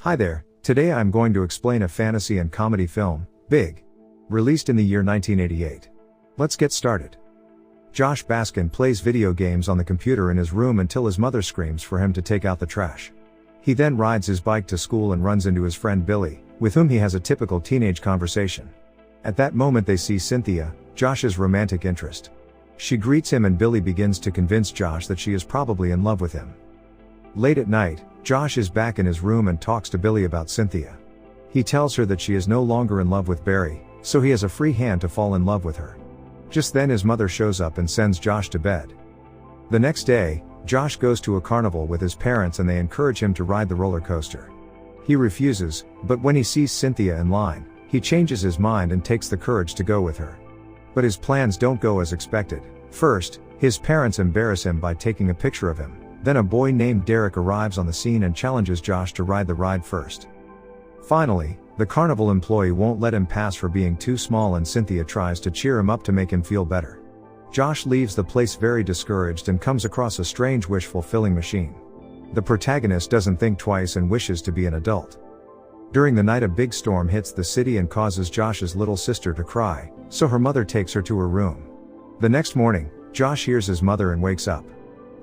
Hi there, today I'm going to explain a fantasy and comedy film, Big. Released in the year 1988. Let's get started. Josh Baskin plays video games on the computer in his room until his mother screams for him to take out the trash. He then rides his bike to school and runs into his friend Billy, with whom he has a typical teenage conversation. At that moment they see Cynthia, Josh's romantic interest. She greets him and Billy begins to convince Josh that she is probably in love with him. Late at night, Josh is back in his room and talks to Billy about Cynthia. He tells her that she is no longer in love with Barry, so he has a free hand to fall in love with her. Just then his mother shows up and sends Josh to bed. The next day, Josh goes to a carnival with his parents and they encourage him to ride the roller coaster. He refuses, but when he sees Cynthia in line, he changes his mind and takes the courage to go with her. But his plans don't go as expected. First, his parents embarrass him by taking a picture of him. Then a boy named Derek arrives on the scene and challenges Josh to ride the ride first. Finally, the carnival employee won't let him pass for being too small and Cynthia tries to cheer him up to make him feel better. Josh leaves the place very discouraged and comes across a strange wish-fulfilling machine. The protagonist doesn't think twice and wishes to be an adult. During the night a big storm hits the city and causes Josh's little sister to cry, so her mother takes her to her room. The next morning, Josh hears his mother and wakes up.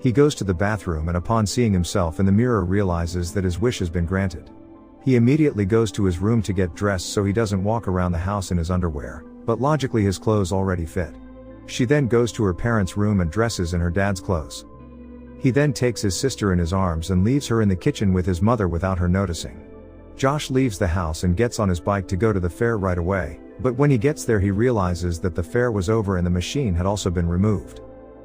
He goes to the bathroom and upon seeing himself in the mirror realizes that his wish has been granted. He immediately goes to his room to get dressed so he doesn't walk around the house in his underwear, but logically his clothes already fit. She then goes to her parents' room and dresses in her dad's clothes. He then takes his sister in his arms and leaves her in the kitchen with his mother without her noticing. Josh leaves the house and gets on his bike to go to the fair right away, but when he gets there he realizes that the fair was over and the machine had also been removed.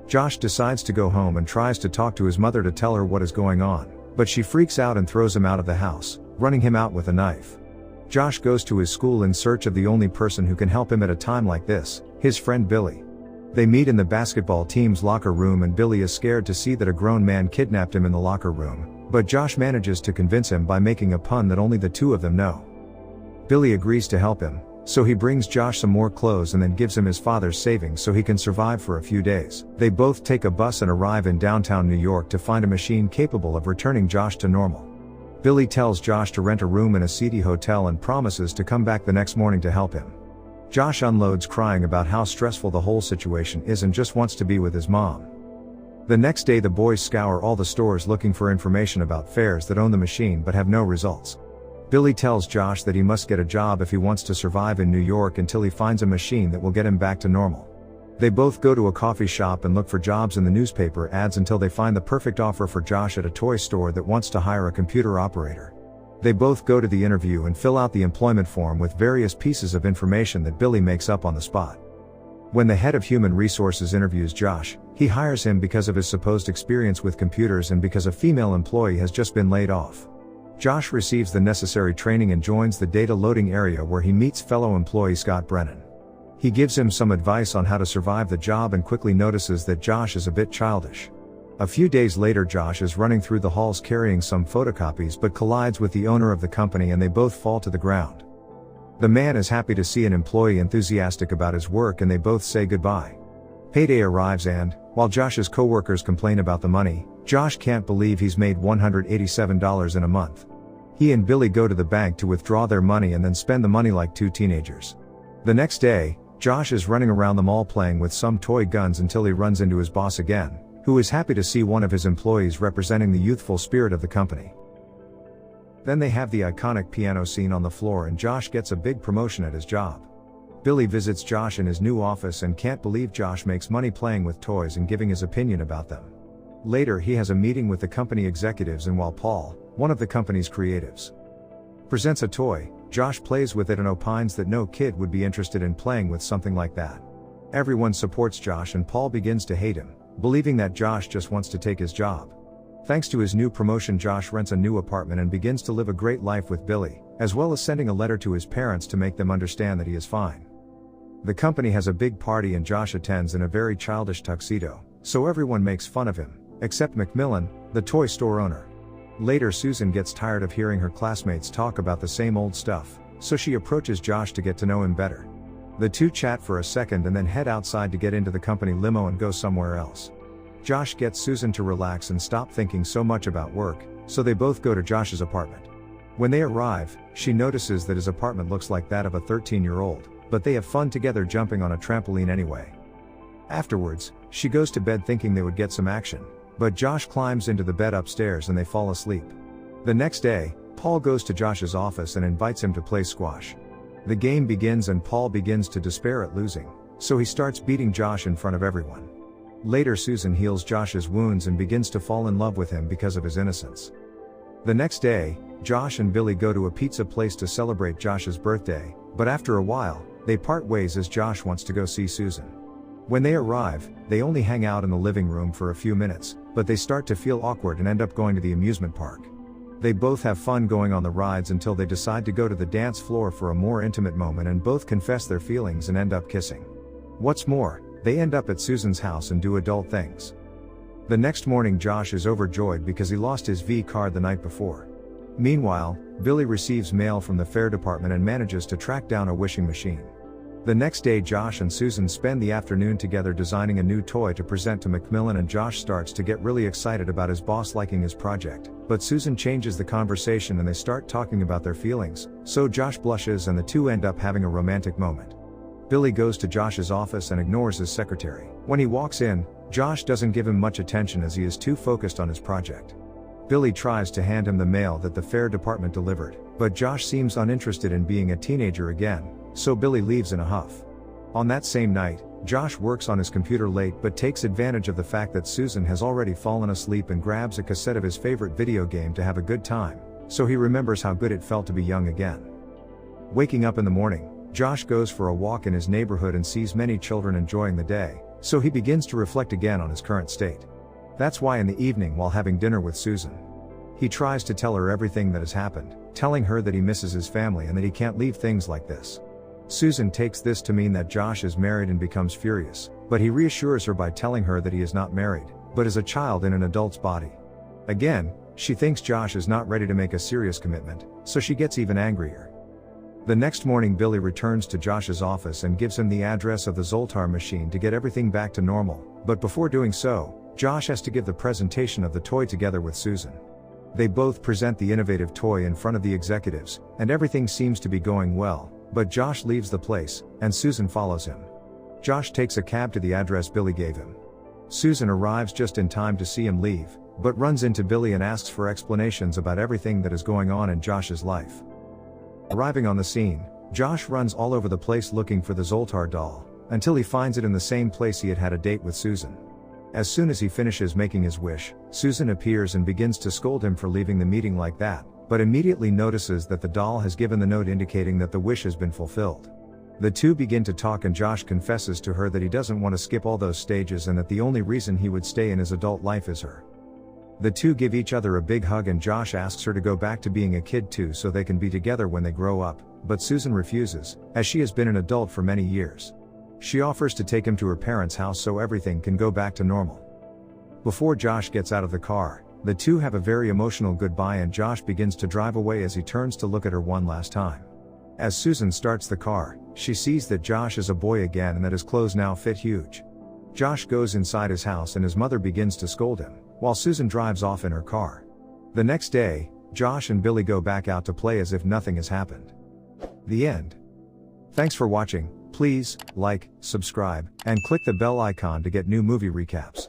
Josh decides to go home and tries to talk to his mother to tell her what is going on, but she freaks out and throws him out of the house, running him out with a knife. Josh goes to his school in search of the only person who can help him at a time like this, his friend Billy. They meet in the basketball team's locker room and Billy is scared to see that a grown man kidnapped him in the locker room, but Josh manages to convince him by making a pun that only the two of them know. Billy agrees to help him, so he brings Josh some more clothes and then gives him his father's savings so he can survive for a few days. They both take a bus and arrive in downtown New York to find a machine capable of returning Josh to normal. Billy tells Josh to rent a room in a seedy hotel and promises to come back the next morning to help him. Josh unloads crying about how stressful the whole situation is and just wants to be with his mom. The next day the boys scour all the stores looking for information about fairs that own the machine but have no results. Billy tells Josh that he must get a job if he wants to survive in New York until he finds a machine that will get him back to normal. They both go to a coffee shop and look for jobs in the newspaper ads until they find the perfect offer for Josh at a toy store that wants to hire a computer operator. They both go to the interview and fill out the employment form with various pieces of information that Billy makes up on the spot. When the head of human resources interviews Josh, he hires him because of his supposed experience with computers and because a female employee has just been laid off. Josh receives the necessary training and joins the data loading area where he meets fellow employee Scott Brennan. He gives him some advice on how to survive the job and quickly notices that Josh is a bit childish. A few days later Josh is running through the halls carrying some photocopies but collides with the owner of the company and they both fall to the ground. The man is happy to see an employee enthusiastic about his work and they both say goodbye. Payday arrives and, while Josh's co-workers complain about the money, Josh can't believe he's made $187 in a month. He and Billy go to the bank to withdraw their money and then spend the money like two teenagers. The next day, Josh is running around the mall playing with some toy guns until he runs into his boss again, who is happy to see one of his employees representing the youthful spirit of the company. Then they have the iconic piano scene on the floor and Josh gets a big promotion at his job. Billy visits Josh in his new office and can't believe Josh makes money playing with toys and giving his opinion about them. Later he has a meeting with the company executives and while Paul, one of the company's creatives, presents a toy, Josh plays with it and opines that no kid would be interested in playing with something like that. Everyone supports Josh and Paul begins to hate him, believing that Josh just wants to take his job. Thanks to his new promotion Josh rents a new apartment and begins to live a great life with Billy, as well as sending a letter to his parents to make them understand that he is fine. The company has a big party and Josh attends in a very childish tuxedo, so everyone makes fun of him, except Macmillan, the toy store owner. Later Susan gets tired of hearing her classmates talk about the same old stuff, so she approaches Josh to get to know him better. The two chat for a second and then head outside to get into the company limo and go somewhere else. Josh gets Susan to relax and stop thinking so much about work, so they both go to Josh's apartment. When they arrive, she notices that his apartment looks like that of a 13-year-old, but they have fun together jumping on a trampoline anyway. Afterwards, she goes to bed thinking they would get some action, but Josh climbs into the bed upstairs and they fall asleep. The next day, Paul goes to Josh's office and invites him to play squash. The game begins and Paul begins to despair at losing, so he starts beating Josh in front of everyone. Later, Susan heals Josh's wounds and begins to fall in love with him because of his innocence. The next day, Josh and Billy go to a pizza place to celebrate Josh's birthday, but after a while, they part ways as Josh wants to go see Susan. When they arrive, they only hang out in the living room for a few minutes, but they start to feel awkward and end up going to the amusement park. They both have fun going on the rides until they decide to go to the dance floor for a more intimate moment, and both confess their feelings and end up kissing. What's more, they end up at Susan's house and do adult things. The next morning, Josh is overjoyed because he lost his V card the night before. Meanwhile, Billy receives mail from the fair department and manages to track down a wishing machine. The next day, Josh and Susan spend the afternoon together designing a new toy to present to Macmillan, and Josh starts to get really excited about his boss liking his project, but Susan changes the conversation and they start talking about their feelings, so Josh blushes and the two end up having a romantic moment. Billy goes to Josh's office and ignores his secretary. When he walks in, Josh doesn't give him much attention as he is too focused on his project. Billy tries to hand him the mail that the fair department delivered, but Josh seems uninterested in being a teenager again, so Billy leaves in a huff. On that same night, Josh works on his computer late but takes advantage of the fact that Susan has already fallen asleep and grabs a cassette of his favorite video game to have a good time, so he remembers how good it felt to be young again. Waking up in the morning, Josh goes for a walk in his neighborhood and sees many children enjoying the day, so he begins to reflect again on his current state. That's why in the evening, while having dinner with Susan, he tries to tell her everything that has happened, telling her that he misses his family and that he can't leave things like this. Susan takes this to mean that Josh is married and becomes furious, but he reassures her by telling her that he is not married, but is a child in an adult's body. Again, she thinks Josh is not ready to make a serious commitment, so she gets even angrier. The next morning, Billy returns to Josh's office and gives him the address of the Zoltar machine to get everything back to normal, but before doing so, Josh has to give the presentation of the toy together with Susan. They both present the innovative toy in front of the executives, and everything seems to be going well, but Josh leaves the place, and Susan follows him. Josh takes a cab to the address Billy gave him. Susan arrives just in time to see him leave, but runs into Billy and asks for explanations about everything that is going on in Josh's life. Arriving on the scene, Josh runs all over the place looking for the Zoltar doll, until he finds it in the same place he had had a date with Susan. As soon as he finishes making his wish, Susan appears and begins to scold him for leaving the meeting like that, but immediately notices that the doll has given the note indicating that the wish has been fulfilled. The two begin to talk and Josh confesses to her that he doesn't want to skip all those stages and that the only reason he would stay in his adult life is her. The two give each other a big hug and Josh asks her to go back to being a kid too so they can be together when they grow up, but Susan refuses, as she has been an adult for many years. She offers to take him to her parents' house so everything can go back to normal. Before Josh gets out of the car, the two have a very emotional goodbye and Josh begins to drive away as he turns to look at her one last time. As Susan starts the car, she sees that Josh is a boy again and that his clothes now fit huge. Josh goes inside his house and his mother begins to scold him, while Susan drives off in her car. The next day, Josh and Billy go back out to play as if nothing has happened. The end. Thanks for watching. Please like, subscribe, and click the bell icon to get new movie recaps.